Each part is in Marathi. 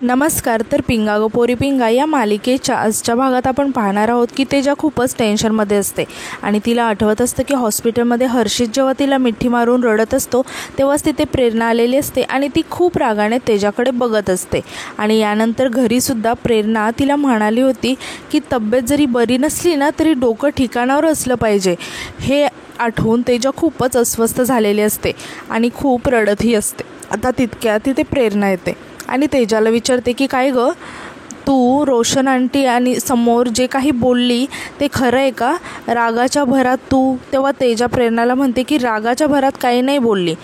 नमस्कार. तर पिंगा गो पोरी पिंगा या मालिकेच्या आजच्या भागात आपण पाहणार आहोत की तेजा खूपच टेन्शनमध्ये असते आणि तिला आठवत असतं की हॉस्पिटलमध्ये हर्षित जेव्हा तिला मिठी मारून रडत असतो तेव्हाच तिथे प्रेरणा आलेली असते आणि ती खूप रागाने तेजाकडे बघत असते. आणि यानंतर घरीसुद्धा प्रेरणा तिला म्हणाली होती की तब्येत जरी बरी नसली ना तरी डोकं ठिकाणावर असलं पाहिजे. हे आठवून तेजा खूपच अस्वस्थ झालेली असते आणि खूप रडतही असते. आता तितक्या तिथे प्रेरणा येते आणि तेजाला विचारते की काय गं, तू रोशन आंटी आणि समोर जे काही बोलली ते खरं आहे का? रागाच्या भरात तू. तेव्हा तेजा प्रेरणाला म्हणते की रागाच्या भरात काही नाही बोलली,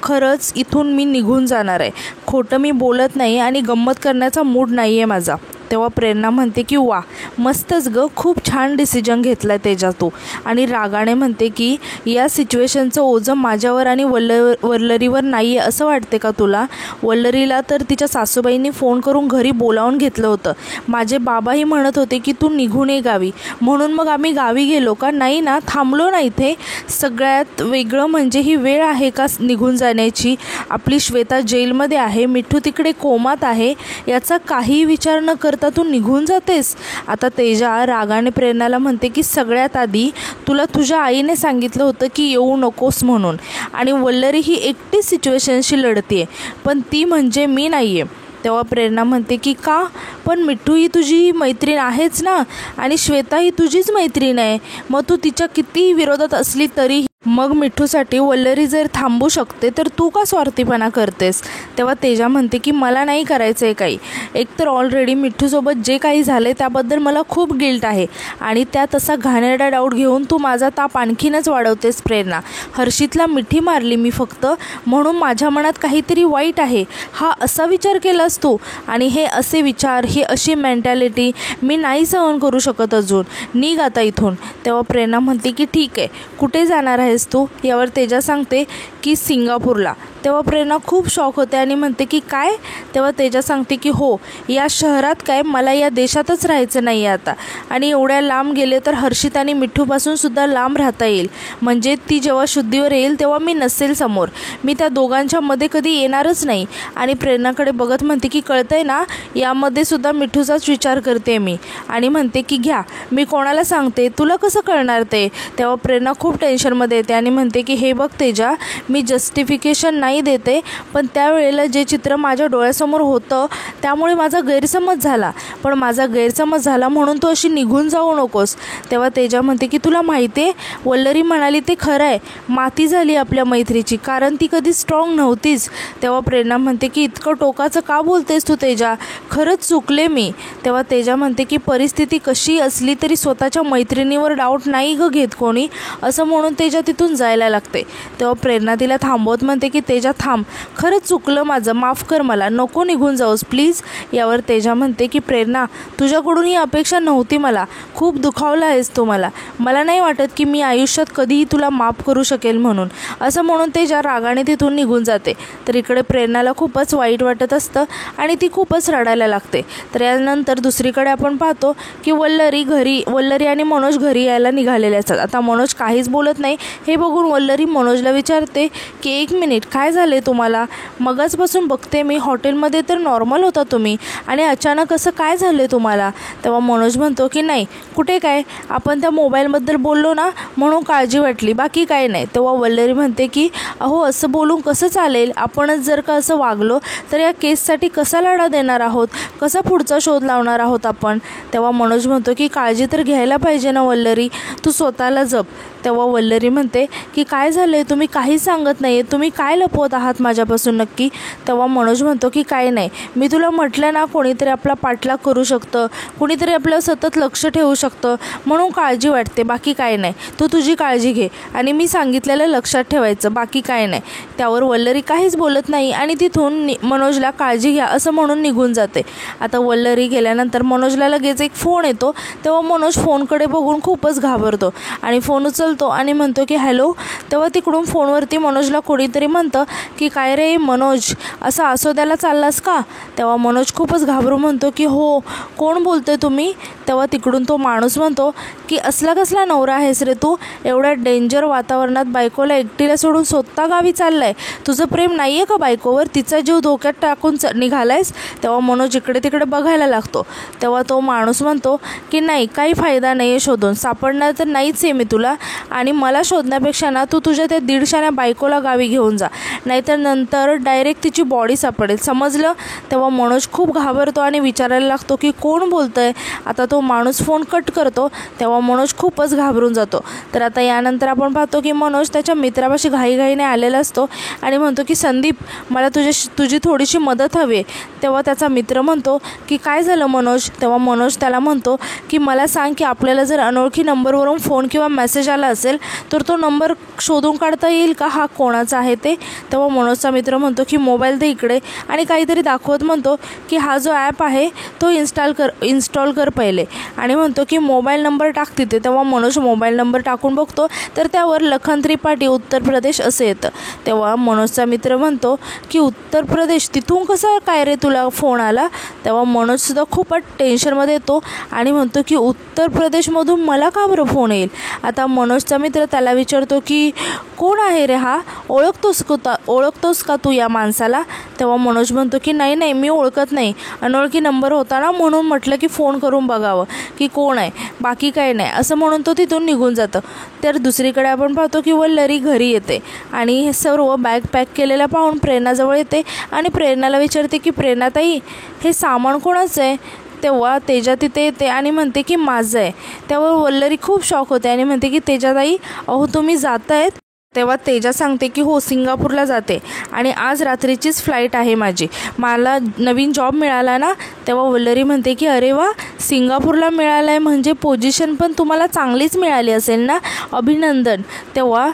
खरंच इथून मी निघून जाणार आहे. खोटं मी बोलत नाही आणि गंमत करण्याचा मूड नाही आहे माझा. तेव्हा प्रेरणा म्हणते की वा, मस्तच गं, खूप छान डिसिजन घेतला आहे तेजा तू. आणि रागाने म्हणते की या सिच्युएशनचं ओझं माझ्यावर आणि वल्लरीवर नाही आहे असं वाटते का तुला? वल्लरीला तर तिच्या सासूबाईंनी फोन करून घरी बोलावून घेतलं होतं. माझे बाबाही म्हणत होते की तू निघून ये गावी, म्हणून मग आम्ही गावी गेलो का? नाही ना, थांबलो ना इथे. सगळ्यात वेगळं म्हणजे ही वेळ आहे का निघून जाण्याची? आपली श्वेता जेलमध्ये आहे, मिठू तिकडे कोमात आहे, याचा काही विचार न करता तू निघून जातेस. आता तेजा रागाने प्रेरणाला म्हणते की सगळ्यात आधी तुला तुझ्या आईने सांगितलं होतं की येऊ नकोस म्हणून, आणि वल्लरी ही एकटी सिच्युएशनशी लढते पण ती म्हणजे मी नाही आहे. तेव्हा प्रेरणा म्हणते की का? पण मिठू ही तुझी मैत्रीण आहेच ना, आणि श्वेता ही तुझीच मैत्रीण आहे. मग तू तिच्या कितीही विरोधात असली तरी मग मिठूसाठी वल्लरी जर थांबू शकते तर तू का स्वार्थीपणा करतेस? तेव्हा तेजा म्हणते की मला नाही करायचं आहे काही. एकतर ऑलरेडी मिठूसोबत जे काही झालं आहे त्याबद्दल मला खूप गिल्ट आहे, आणि त्यात असा घाणेरडा डाऊट घेऊन तू माझा ताप आणखीनच वाढवतेस. प्रेरणा, हर्षितला मिठी मारली मी फक्त, म्हणून माझ्या मनात काहीतरी वाईट आहे हा असा विचार केलास तू? आणि हे असे विचार, ही अशी मेंटॅलिटी मी नाही सहन करू शकत अजून. निघ आता इथून. तेव्हा प्रेरणा म्हणते की ठीक आहे, कुठे जाणार आहेस तू? यावर तेजा सांगते की सिंगापूरला. तेव्हा प्रेरणा खूप शॉक होते आणि म्हणते की काय? तेव्हा तेजा सांगते की हो, या शहरात काय, मला या देशातच राहायचं नाही आहे आता, आणि एवढ्या लांब गेले तर हर्षित आणि मिठूपासून सुद्धा लांब राहता येईल. म्हणजे ती जेव्हा शुद्धीवर येईल तेव्हा मी नसेल समोर, मी त्या दोघांच्या मध्ये कधी येणारच नाही. आणि प्रेरणाकडे बघत म्हणते की कळतंय ना, यामध्ये सुद्धा मिठूचाच विचार करते मी. आणि म्हणते की घ्या, मी कोणाला सांगते, तुला कसं कळणार ते? तेव्हा प्रेरणा खूप टेन्शनमध्ये येते आणि म्हणते की हे बघ तेजा, मी जस्टिफिकेशन नाही देते, पण त्यावेळेला जे चित्र माझ्या डोळ्यासमोर होतं त्यामुळे माझा गैरसमज झाला, पण माझा गैरसमज झाला म्हणून तू अशी निघून जाऊ नकोस. तेव्हा तेजा म्हणते की तुला माहिती आहे, वल्लरी म्हणाली ते खरं आहे, माती झाली आपल्या मैत्रीची, कारण ती कधी स्ट्रॉंग नव्हतीच. तेव्हा प्रेरणा म्हणते की इतकं टोकाचं का बोलतेस तू तेजा, खरंच चुकले मी. तेव्हा तेजा म्हणते की परिस्थिती कशी असली तरी स्वतःच्या मैत्रिणीवर डाऊट नाही ग घेत कोणी, असं म्हणून तेजा तिथून जायला लागते. तेव्हा प्रेरणा तिला थांबवत म्हणते की तेजा थांब, खरंच चुकलं माझं, माफ कर मला, नको निघून जाऊस प्लीज. यावर तेजा म्हणते की प्रेरणा, तुझ्याकडून ही अपेक्षा नव्हती, मला खूप दुखावलं आहेस तू मला नाही वाटत की मी आयुष्यात कधीही तुला माफ करू शकेल म्हणून, असं म्हणून तेजा रागाने तिथून निघून जाते. तर इकडे प्रेरणाला खूपच वाईट वाटत असतं आणि ती खूपच रडायला लागते. तर यानंतर दुसरीकडे आपण पाहतो की वल्लरी आणि मनोज घरी यायला निघालेले असतात. आता मनोज काहीच बोलत नाही. हे बघून वल्लरी मनोजला विचारते की एक मिनिट, काय झाले तुम्हाला? मगाचपासून बघते मी, हॉटेलमध्ये तर नॉर्मल होता तुम्ही, आणि अचानक असं काय झालं तुम्हाला? तेव्हा मनोज म्हणतो की नाही, कुठे काय, आपण त्या मोबाईलबद्दल बोललो ना म्हणून काळजी वाटली, बाकी काय नाही. तेव्हा वल्लरी म्हणते की अहो, असं बोलून कसं चालेल? आपणच जर का असं वागलो तर या केससाठी कसा लढा देणार आहोत, कसा पुढचा शोध लावणार आहोत आपण? तेव्हा मनोज म्हणतो की काळजी तर घ्यायला पाहिजे ना वल्लरी, तू स्वतःला जप. तेव्हा वल्लरी म्हणते की काय झालं आहे, तुम्ही काहीच सांगत नाही आहे, तुम्ही काय लपवत आहात माझ्यापासून नक्की? तेव्हा मनोज म्हणतो की काय नाही, मी तुला म्हटलं ना, कोणीतरी आपला पाठलाग करू शकतं, कुणीतरी आपलं सतत लक्ष ठेवू शकतं, म्हणून काळजी वाटते, बाकी काय नाही. तू तुझी काळजी घे आणि मी सांगितलेलं लक्षात ठेवायचं, बाकी काय नाही. त्यावर वल्लरी काहीच बोलत नाही आणि तिथून मनोजला काळजी घ्या असं म्हणून निघून जाते. आता वल्लरी गेल्यानंतर मनोजला लगेच एक फोन येतो. तेव्हा मनोज फोनकडे बघून खूपच घाबरतो आणि फोन उचलतो आणि म्हणतो की हॅलो. तेव्हा तिकडून फोनवरती मनोजला कोणीतरी म्हणतं की काय रे मनोज, असं आसोद्याला चाललास का? तेव्हा मनोज खूपच घाबरून म्हणतो की हो, कोण बोलतोय तुम्ही? तेव्हा तिकडून तो माणूस म्हणतो की असला कसला नवरा आहेस रे तू? एवढ्या डेंजर वातावरणात बायकोला एकटीला सोडून स्वतः गावी चाललाय. तुझं प्रेम नाही आहे का बायकोवर? तिचा जीव धोक्यात टाकून निघालायस? तेव्हा मनोज इकडे तिकडे बघायला लागतो. तेव्हा तो माणूस म्हणतो की नाही, काही फायदा नाही आहे शोधून, सापडणार तर नाहीच आहे मी तुला. आणि मला शोधण्यापेक्षा ना तू तुझ्या त्या 150 बायकोला गावी घेऊन जा, नाहीतर नंतर डायरेक्ट तिची बॉडी सापडेल, समजलं? तेव्हा मनोज खूप घाबरतो आणि विचारायला लागतो की कोण बोलतंय. आता तो माणूस फोन कट करतो. तेव्हा मनोज खूपच घाबरून जातो. तर आता यानंतर आपण पाहतो की मनोज त्याच्या मित्रापाशी घाईघाईने आलेला असतो आणि म्हणतो की संदीप, मला तुझी थोडीशी मदत हवी आहे. तेव्हा त्याचा मित्र म्हणतो की काय झालं मनोज? तेव्हा मनोज त्याला म्हणतो की मला सांग की आपल्याला जर अनोळखी नंबरवरून फोन किंवा मेसेज आला असेल तर तो नंबर शोधून काढता येईल का, हा कोणाचा आहे ते? तेव्हा मनोजचा मित्र म्हणतो की मोबाईल दे इकडे, आणि काहीतरी दाखवत म्हणतो की हा जो ॲप आहे तो इन्स्टॉल कर पहिले, आणि म्हणतो की मोबाईल नंबर टाक तिथे. तेव्हा मनोज मोबाईल नंबर टाकून बघतो तर त्यावर लखन त्रिपाठी, उत्तर प्रदेश असं येतं. तेव्हा मनोजचा मित्र म्हणतो की उत्तर प्रदेश, तिथून कसं काय रे तुला फोन आला? तेव्हा मनोजसुद्धा खूपच टेन्शनमध्ये येतो आणि म्हणतो की उत्तर प्रदेशमधून मला का बरं फोन येईल? आता मनोजचा मित्र त्याला विचारतो की कोण आहे रे हा? ओळखतोस का तू या माणसाला? तेव्हा मनोज म्हणतो की नाही, मी ओळखत नाही, अनोळखी नंबर होता ना म्हणून म्हटलं की फोन करून बघावं की कोण आहे, बाकी काही नाही, असं म्हणून तो तिथून निघून जातं. तर दुसरीकडे आपण पाहतो की वल्लरी घरी येते आणि हे सर्व बॅग पॅक केलेलं पाहून प्रेरणाजवळ येते आणि प्रेरणाला विचारते की प्रेरणाताई, हे सामान कोणाचं आहे? तेव्हा तेजा तिथे येते आणि म्हणते की माझं आहे. तेव्हा वल्लरी खूप शॉक होते आणि म्हणते की तेजाताई, अहो तुम्ही जात आहेत? तेव्हा तेजा सांगते की हो, सिंगापूरला जाते आणि आज रात्रीचीच फ्लाईट आहे माझी, मला नवीन जॉब मिळाला ना. तेव्हा वल्लरी म्हणते की अरे वा, सिंगापूरला मिळालं आहे म्हणजे पोझिशन पण तुम्हाला चांगलीच मिळाली असेल ना, अभिनंदन. तेव्हा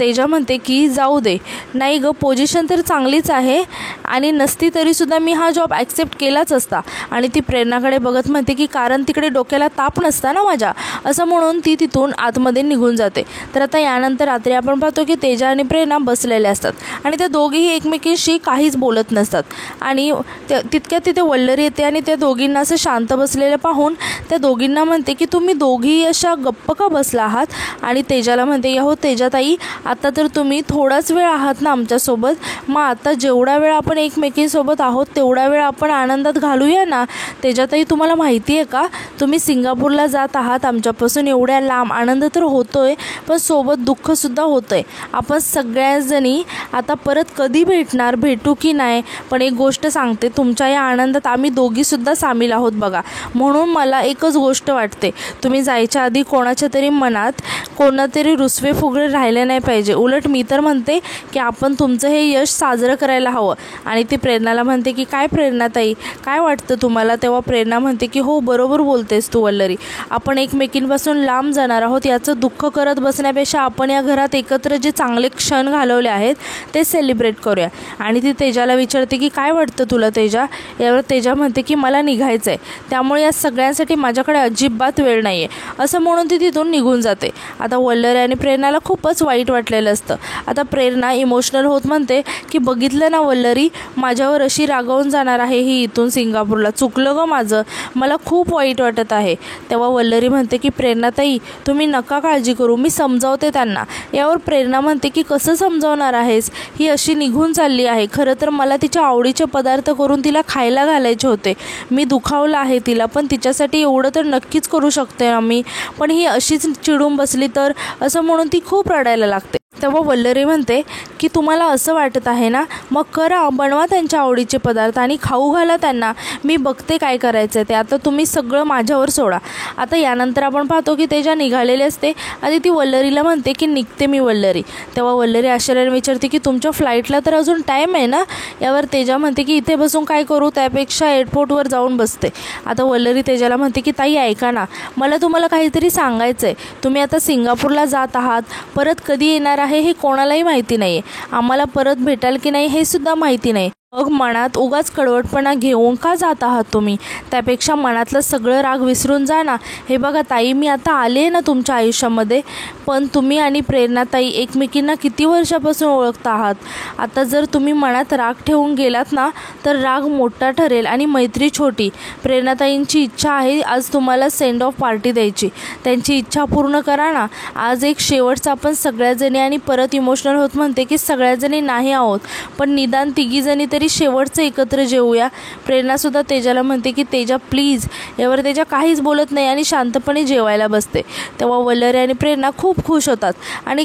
तेजा म्हणते की जाऊ दे, नाही गं, पोझिशन तर चांगलीच आहे आणि नसती तरीसुद्धा मी हा जॉब ॲक्सेप्ट केलाच असता. आणि ती प्रेरणाकडे बघत म्हणते की कारण तिकडे डोक्याला ताप नसता ना माझ्या, असं म्हणून ती तिथून आतमध्ये निघून जाते. तर आता यानंतर रात्री आपण पाहतो की तेजा आणि प्रेरणा बसलेल्या असतात आणि त्या दोघीही एकमेकींशी काहीच बोलत नसतात. आणि तितक्यात तिथे वल्लरी येते आणि त्या दोघींना असं शांत बसलेलं पाहून त्या दोघींना म्हणते की तुम्ही दोघी अशा गप्प का बसला आहात? आणि तेजाला म्हणते, हो तेजाताई, आता तर तुम्ही थोडाच वेळ आहात ना आमच्यासोबत, मग आता जेवढा वेळ आपण एकमेकींसोबत आहोत तेवढा वेळ आपण आनंदात घालूया ना. तेजाताई, तुम्हाला माहिती आहे का, तुम्ही सिंगापूरला जात आहात आमच्यापासून एवढ्या लांब, आनंद तर होतोय पण सोबत दुःखसुद्धा होतं आहे. आपण सगळ्याजणी आता परत कधी भेटू की नाही, पण एक गोष्ट सांगते, तुमच्या या आनंदात आम्ही दोघीसुद्धा सामील आहोत बघा. म्हणून मला एकच गोष्ट वाटते, तुम्ही जायच्या आधी कोणाच्या तरी मनात कोणातरी रुसवे फुगडे राहिले नाही पाहिजे. उलट मी तर म्हणते की आपण तुमचं हे यश साजरं करायला हवं. आणि ती प्रेरणाला म्हणते की काय प्रेरणाताई, काय वाटतं तुम्हाला? तेव्हा प्रेरणा म्हणते की हो, बरोबर बोलतेस तू वल्लरी, आपण एकमेकींपासून लांब जाणार आहोत याचं दुःख करत बसण्यापेक्षा आपण या घरात एकत्र जे चांगले क्षण घालवले आहेत ते सेलिब्रेट करूया. आणि ती तेजाला विचारते की काय वाटतं तुला तेजा? यावर तेजा म्हणते की मला निघायचं आहे, त्यामुळे या सगळ्यांसाठी माझ्याकडे अजिबात वेळ नाही आहे, असं म्हणून ती तिथून निघून जाते. आता वल्लरी आणि प्रेरणाला खूपच वाईट वाटलेलं असतं. आता प्रेरणा इमोशनल होत म्हणते की बघितलं ना वल्लरी, माझ्यावर अशी रागावून जाणार आहे ही इथून सिंगापूरला, चुकलं गं माझं, मला खूप वाईट वाटत आहे. तेव्हा वल्लरी म्हणते की प्रेरणाताई, तुम्ही नका काळजी करू, मी समजावते त्यांना. यावर प्रेरणा म्हणते की कसं समजावणार आहेस, ही अशी निघून चालली आहे, खरं तर मला तिच्या आवडीचे पदार्थ करून तिला खायला घालायचे होते, मी दुखावलं आहे तिला, पण तिच्यासाठी एवढं तर नक्कीच करू शकते आम्ही, पण ही अशीच चिडून बसली तर, असं म्हणून ती खूप रडायला लागते. तेव्हा वल्लरी म्हणते की तुम्हाला असं वाटत आहे ना, मग करा, बनवा त्यांच्या आवडीचे पदार्थ आणि खाऊ घाला त्यांना, मी बघते काय करायचं ते, आता तुम्ही सगळं माझ्यावर सोडा. आता यानंतर आपण पाहतो की तेजा निघालेले असते आणि ती वल्लरीला म्हणते की निघते मी वल्लरी. तेव्हा वल्लरी आश्चर्याने विचारते की तुमच्या फ्लाईटला तर अजून टाईम आहे ना. यावर तेजा म्हणते की इथे बसून काय करू, त्यापेक्षा एअरपोर्टवर जाऊन बसते. आता वल्लरी तेजाला म्हणते की ताई ऐका ना, मला तुम्हाला काहीतरी सांगायचं आहे, तुम्ही आता सिंगापूरला जात आहात, परत कधी येणार आहे हे कोणालाही माहिती नाही आहे, आम्हाला परत भेटाल की नाही हे सुद्धा माहिती नाही, मग मनात उगाच कडवटपणा घेऊन का जात आहात तुम्ही? त्यापेक्षा मनातलं सगळं राग विसरून जा ना. हे बघा ताई, मी आता आले आहे ना तुमच्या आयुष्यामध्ये, पण तुम्ही आणि प्रेरणाताई एकमेकींना किती वर्षापासून ओळखता आहात. आता जर तुम्ही मनात राग ठेवून गेलात ना तर राग मोठा ठरेल आणि मैत्री छोटी. प्रेरणाताईंची इच्छा आहे आज तुम्हाला सेंड ऑफ पार्टी द्यायची. त्यांची इच्छा पूर्ण करा ना. आज एक शेवटचा आपण सगळ्याजणी, आणि परत इमोशनल होत म्हणते की सगळ्याजणी नाही आहोत, पण निदान तिघीजणी तरी शेवटचं एकत्र जेवूया. प्रेरणासुद्धा तेजाला म्हणते की तेजा प्लीज. यावर तेजा काहीच बोलत नाही आणि शांतपणे जेवायला बसते. तेव्हा वल्लरी आणि प्रेरणा खूप खुश होतात आणि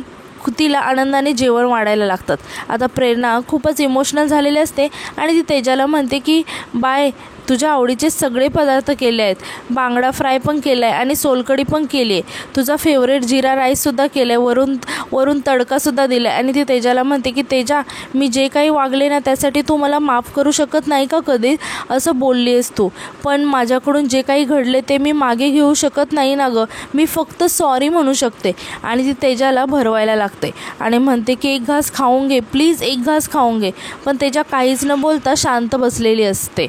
तिला आनंदाने जेवण वाढायला लागतात. आता प्रेरणा खूपच इमोशनल झालेली असते आणि ती तेजाला म्हणते की बाय, तुझ्या आवडीचे सगळे पदार्थ केले आहेत. बांगडा फ्राय पण केला आहे आणि सोलकढी पण केली आहे. तुझा फेवरेट जिरा राईससुद्धा केला आहे. वरून तडकासुद्धा दिला आहे. आणि ती तेजाला म्हणते की तेजा, मी जे काही वागले ना त्यासाठी तू मला माफ करू शकत नाही का कधी? असं बोलली आहेस तू, पण माझ्याकडून जे काही घडले ते मी मागे घेऊ शकत नाही ना गं. मी फक्त सॉरी म्हणू शकते. आणि ती तेजाला भरवायला लागते आणि म्हणते की एक घास खाऊन घे प्लीज, एक घास खाऊन घे. पण तेजा काहीच न बोलता शांत बसलेली असते.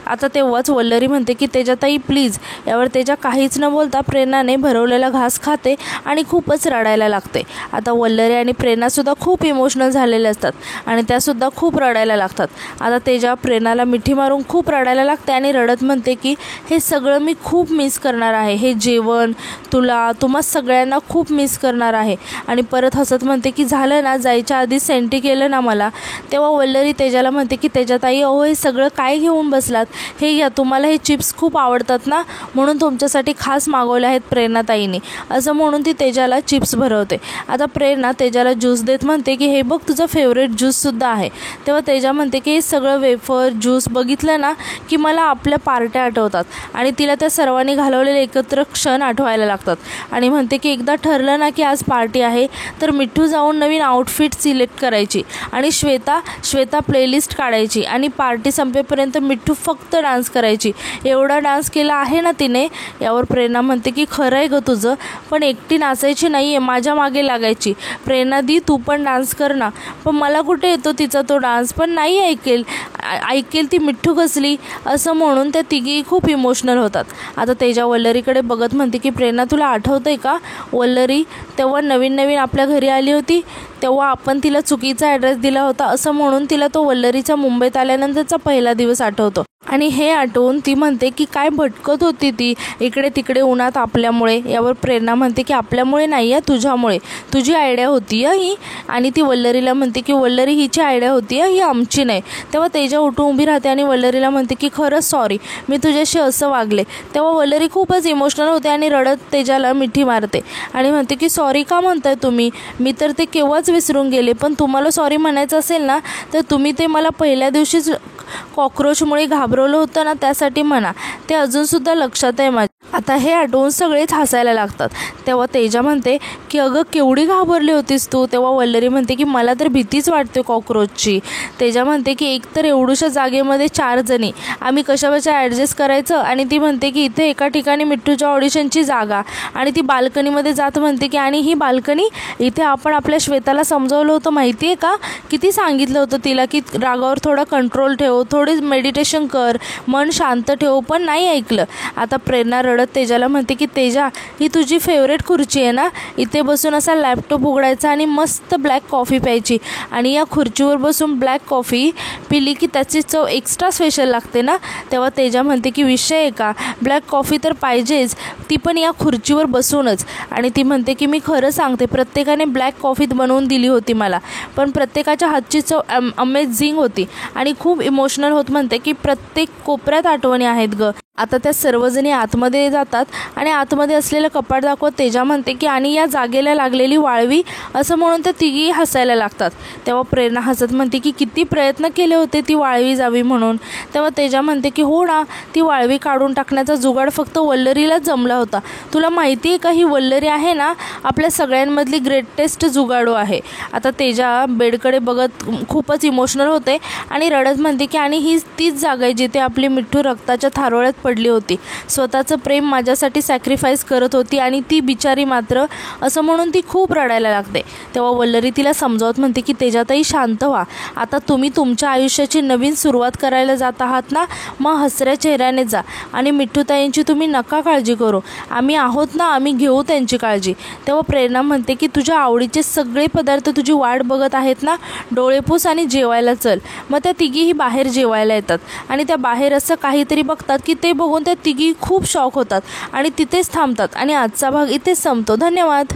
आता तेव्हाच वल्लरी म्हणते की तेजाताई प्लीज. यावर तेजा काहीच न बोलता प्रेरणाने भरवलेला घास खाते आणि खूपच रडायला लागते. आता वल्लरी आणि प्रेरणासुद्धा खूप इमोशनल झालेले असतात आणि त्यासुद्धा खूप रडायला लागतात. आता तेजा प्रेरणाला मिठी मारून खूप रडायला लागते आणि रडत म्हणते की हे सगळं मी खूप मिस करणार आहे. हे जेवण, तुम्हा सगळ्यांना खूप मिस करणार आहे. आणि परत हसत म्हणते की झालं ना, जायच्या आधी सेंटी केलं ना मला. तेव्हा वल्लरी तेजाला म्हणते की तेजाताई, अहो हे सगळं काय घेऊन बसलात? हे घ्या, तुम्हाला हे चिप्स खूप आवडतात ना, म्हणून तुमच्यासाठी खास मागवले आहेत प्रेरणाताईंनी. असं म्हणून ती तेजाला चिप्स भरवते. आता प्रेरणा तेजाला ज्यूस देत म्हणते की हे बघ, तुझं फेवरेट ज्यूससुद्धा आहे. तेव्हा तेजा म्हणते की हे सगळं वेफर ज्यूस बघितलं ना की मला आपल्या पार्ट्या आठवतात आणि तिला त्या सर्वांनी घालवलेले एकत्र क्षण आठवायला लागतात. आणि म्हणते की एकदा ठरलं ना की आज पार्टी आहे तर मिठ्ठू जाऊन नवीन आउटफिट सिलेक्ट करायची आणि श्वेता प्लेलिस्ट काढायची आणि पार्टी संपेपर्यंत मिठ्ठू फक्त डान्स करायची. एवढा डान्स केला आहे ना तिने. यावर प्रेरणा म्हणते की खरं आहे गं तुझं, पण एकटी नाचायची नाही आहे, माझ्या मागे लागायची. प्रेरणा दी, तू पण डान्स कर ना. पण मला कुठे येतो तिचा तो डान्स, पण नाही ऐकेल ती मिठ्ठू कसली. असं म्हणून त्या तिघी खूप इमोशनल होतात. आता तेजा वल्लरीकडे बघत म्हणते की प्रेरणा, तुला आठवतं आहे का वल्लरी तेव्हा नवीन आपल्या घरी आली होती, तेव्हा आपण तिला चुकीचा ॲड्रेस दिला होता. असं म्हणून तिला तो वल्लरीचा मुंबईत आल्यानंतरचा पहिला दिवस आठवतो. आणि हे आठवून ती म्हणते की काय भटकत होती ती इकडे तिकडे उन्हात आपल्यामुळे. यावर प्रेरणा म्हणते की आपल्यामुळे नाही आहे, तुझ्यामुळे. तुझी आयडिया होती ही. आणि ती वल्लरीला म्हणते की वल्लरी हिची आयडिया होती ही आमची नाही. तेव्हा तेजा उठून उभी राहते आणि वल्लरीला म्हणते की खरंच सॉरी, मी तुझ्याशी असं वागले. तेव्हा वल्लरी खूपच इमोशनल होते आणि रडत तेजाला मिठी मारते आणि म्हणते की सॉरी का म्हणताय तुम्ही? मी तर ते केव्हाच विसरून गेले. पण तुम्हाला सॉरी म्हणायचं असेल ना तर तुम्ही ते मला पहिल्या दिवशीच कॉक्रोचमुळे घाबरवलं होतं ना, त्यासाठी म्हणा. ते अजूनसुद्धा लक्षात आहे माझ्या. आता हे आठवून सगळेच हसायला लागतात. तेव्हा तेजा म्हणते की अगं केवढी घाबरली होतीस तू? तेव्हा वल्लरी म्हणते की मला तर भीतीच वाटते कॉक्रोचची. तेजा म्हणते की एकतर एवढूशा जागेमध्ये 4 जणी, आम्ही कशाबशा ॲडजस्ट करायचं. आणि ती म्हणते की इथे एका ठिकाणी मिठ्ठूच्या ऑडिशनची जागा, आणि ती बाल्कनीमध्ये जात म्हणते की आणि ही बाल्कनी, इथे आपण आपल्या श्वेताला समजावलं होतं माहिती आहे का? किती सांगितलं होतं तिला की रागावर थोडा कंट्रोल ठेव, थोडी मेडिटेशन कर, मन शांत ठेव, पण नाही ऐकलं. आता प्रेरणा रडत तेजाला म्हणते की तेजा, ही तुझी फेवरेट खुर्ची आहे ना, इथे बसून असा लॅपटॉप उघडायचा आणि मस्त ब्लॅक कॉफी प्यायची. आणि या खुर्चीवर बसून ब्लॅक कॉफी पिली की त्याची चव एक्स्ट्रा स्पेशल लागते ना. तेव्हा तेजा म्हणते की विषय आहे का, ब्लॅक कॉफी तर पाहिजेच, ती पण या खुर्चीवर बसूनच. आणि ती म्हणते की मी खरं सांगते, प्रत्येकाने ब्लॅक कॉफीत बनवून दिली होती मला, पण प्रत्येकाच्या हातची चव अमेझिंग होती. आणि खूप इमोशनल होत म्हणते की प्रत्येक कोपऱ्यात आठवणी आहेत गं. आता त्या सर्वजणी आतमध्ये जातात आणि आतमध्ये असलेलं कपाट दाखवत तेजा म्हणते की आणि या जागेला लागलेली वाळवी. असं म्हणून त्या तिघी हसायला लागतात. तेव्हा प्रेरणा हसत म्हणते की किती प्रयत्न केले होते ती वाळवी जावी म्हणून. तेव्हा तेजा म्हणते की हो ना, ती वाळवी काढून टाकण्याचा जुगाड फक्त वल्लरीलाच जमला होता. तुला माहिती आहे का, ही वल्लरी आहे ना आपल्या सगळ्यांमधली ग्रेटेस्ट जुगाडू आहे. आता तेजा बेडकडे बघत खूपच इमोशनल होते आणि रडत म्हणते की आणि ही तीच जागा आहे जिथे आपली मिठ्ठू रक्ताच्या थारोळ्यात पडली होती. स्वतःचं प्रेम माझ्यासाठी सॅक्रिफाईस करत होती आणि ती बिचारी मात्र असं म्हणून ती खूप रडायला लागते. तेव्हा वल्लरी तिला समजावत म्हणते की तेजाताई शांत व्हा. आता तुम्ही तुमच्या आयुष्याची नवीन सुरुवात करायला जात आहात ना, मग हसऱ्या चेहऱ्याने जा आणि मिठ्ठूताईंची तुम्ही नका काळजी करू. आम्ही आहोत ना, आम्ही घेऊ त्यांची काळजी. तेव्हा प्रेरणा म्हणते की तुझ्या आवडीचे सगळे पदार्थ तुझी वाट बघत आहेत ना, डोळे पुस आणि जेवायला चल. मग त्या तिघीही बाहेर जेवायला येतात आणि त्या बाहेर असं काहीतरी बघतात की ते बघून त्या तिघी खूप शॉक होतात आणि तिथेच थांबतात आणि आजचा भाग इथेच संपतो. धन्यवाद.